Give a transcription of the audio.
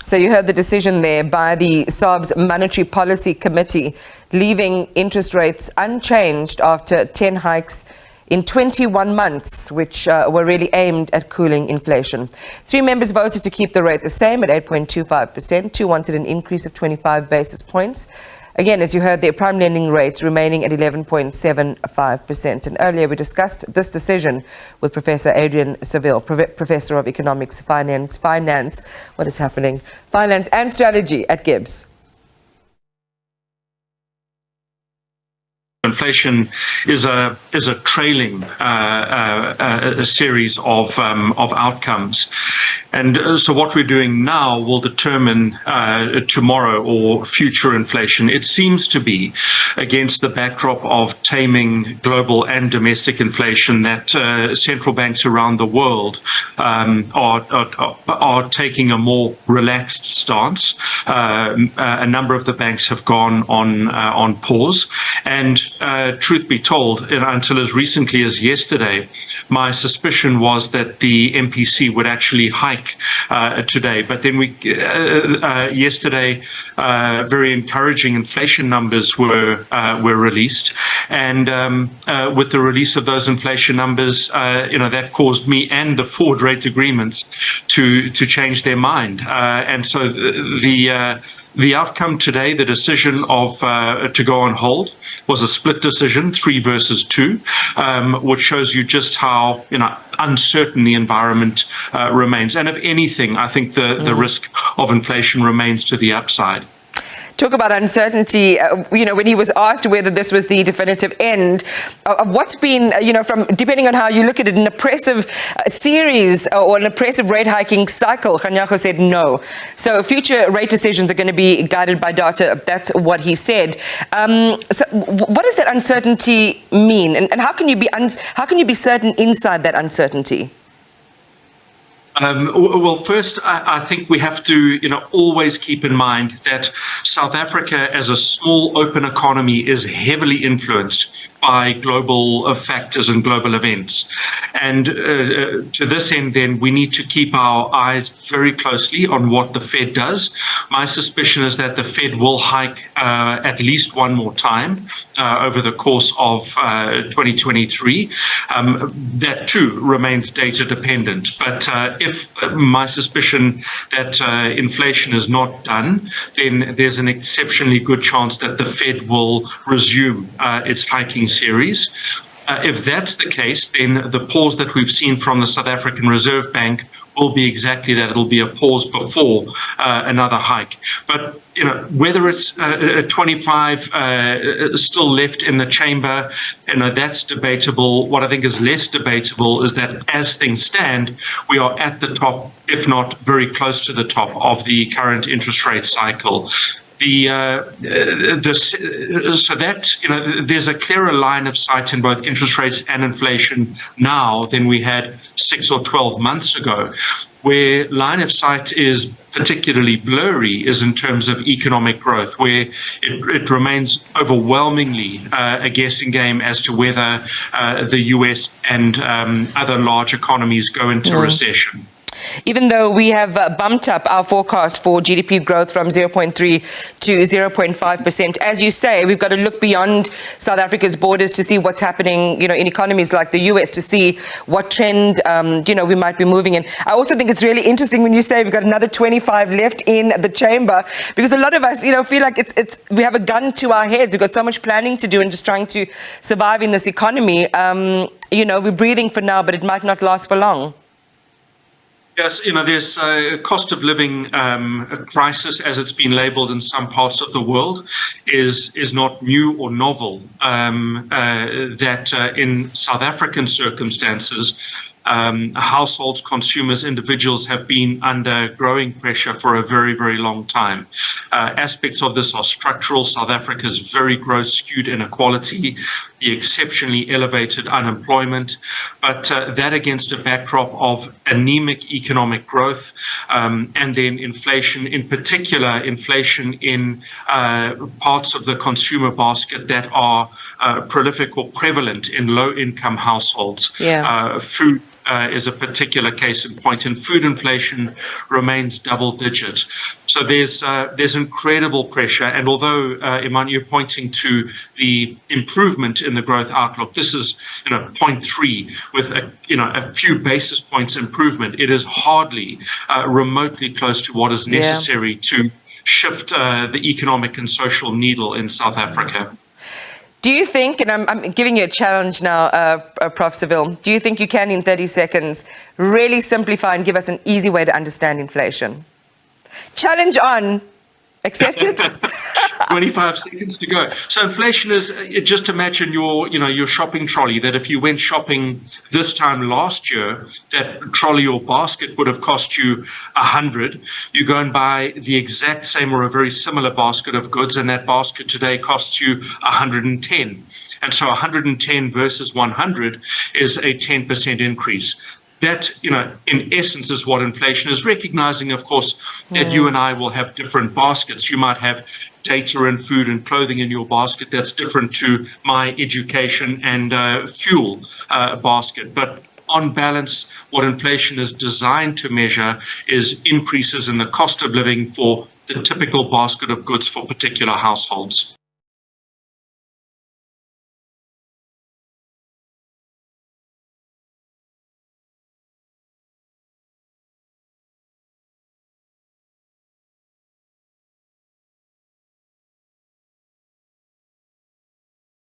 So you heard the decision there by the SABC Monetary Policy Committee, leaving interest rates unchanged after 10 hikes in 21 months, which were really aimed at cooling inflation. 3 members voted to keep the rate the same at 8.25%. 2 wanted an increase of 25 basis points. Again, as you heard, their prime lending rate remaining at 11.75%. And earlier we discussed this decision with Professor Adrian Saville, Professor of Economics, Finance, what is happening? Finance and Strategy at GIBS. Inflation is a trailing a series of outcomes, and so what we're doing now will determine tomorrow or future inflation. It seems to be against the backdrop of taming global and domestic inflation that central banks around the world are taking a more relaxed stance. A number of the banks have gone on pause, and truth be told, until as recently as yesterday, my suspicion was that the MPC would actually hike today. But then yesterday, very encouraging inflation numbers were released, and with the release of those inflation numbers, that caused me and the forward rate agreements to change their mind, and so the outcome today, the decision of to go on hold, was a split decision, 3 versus 2, which shows you just how uncertain the environment remains. And if anything, I think the risk of inflation remains to the upside. Talk about uncertainty, when he was asked whether this was the definitive end of what's been, from depending on how you look at it, an oppressive series or an oppressive rate hiking cycle, Kganyago said no. So future rate decisions are going to be guided by data. That's what he said. So what does that uncertainty mean? And how can you be certain inside that uncertainty? Well, first, I think we have to, always keep in mind that South Africa, as a small, open economy, is heavily influenced by global factors and global events. And to this end, then, we need to keep our eyes very closely on what the Fed does. My suspicion is that the Fed will hike at least one more time over the course of 2023. That, too, remains data dependent. But if my suspicion that inflation is not done, then there's an exceptionally good chance that the Fed will resume its hiking series. If that's the case, then the pause that we've seen from the South African Reserve Bank will be exactly that. It'll be a pause before another hike. But whether it's 25 still left in the chamber, that's debatable. What I think is less debatable is that as things stand, we are at the top, if not very close to the top of the current interest rate cycle. So that there's a clearer line of sight in both interest rates and inflation now than we had 6 or 12 months ago. Where line of sight is particularly blurry is in terms of economic growth, where it remains overwhelmingly a guessing game as to whether the US and other large economies go into recession. Even though we have bumped up our forecast for GDP growth from 0.3 to 0.5%, as you say, we've got to look beyond South Africa's borders to see what's happening, in economies like the US, to see what trend, we might be moving in. I also think it's really interesting when you say we've got another 25 left in the chamber, because a lot of us, feel like we have a gun to our heads. We've got so much planning to do and just trying to survive in this economy. We're breathing for now, but it might not last for long. Yes, there's a cost of living crisis, as it's been labeled in some parts of the world, is not new or novel. That in South African circumstances, households, consumers, individuals have been under growing pressure for a very, very long time. Aspects of this are structural. South Africa's very gross skewed inequality, the exceptionally elevated unemployment, but that against a backdrop of anemic economic growth, and then inflation, in particular inflation in parts of the consumer basket that are prolific or prevalent in low-income households. Yeah. Food, is a particular case in point, and food inflation remains double-digit. So there's incredible pressure, and although, Iman, you're pointing to the improvement in the growth outlook, this is 0.3 with a few basis points improvement. It is hardly remotely close to what is necessary to shift the economic and social needle in South Africa. Do you think, and I'm giving you a challenge now, Prof. Saville, do you think you can, in 30 seconds, really simplify and give us an easy way to understand inflation? Challenge on. Accepted? 25 seconds to go. So inflation is, just imagine your shopping trolley, that if you went shopping this time last year, that trolley or basket would have cost you 100. You go and buy the exact same or a very similar basket of goods, and that basket today costs you 110. And so 110 versus 100 is a 10% increase. That, in essence, is what inflation is, recognizing, of course, that you and I will have different baskets. You might have data and food and clothing in your basket that's different to my education and fuel basket. But on balance, what inflation is designed to measure is increases in the cost of living for the typical basket of goods for particular households.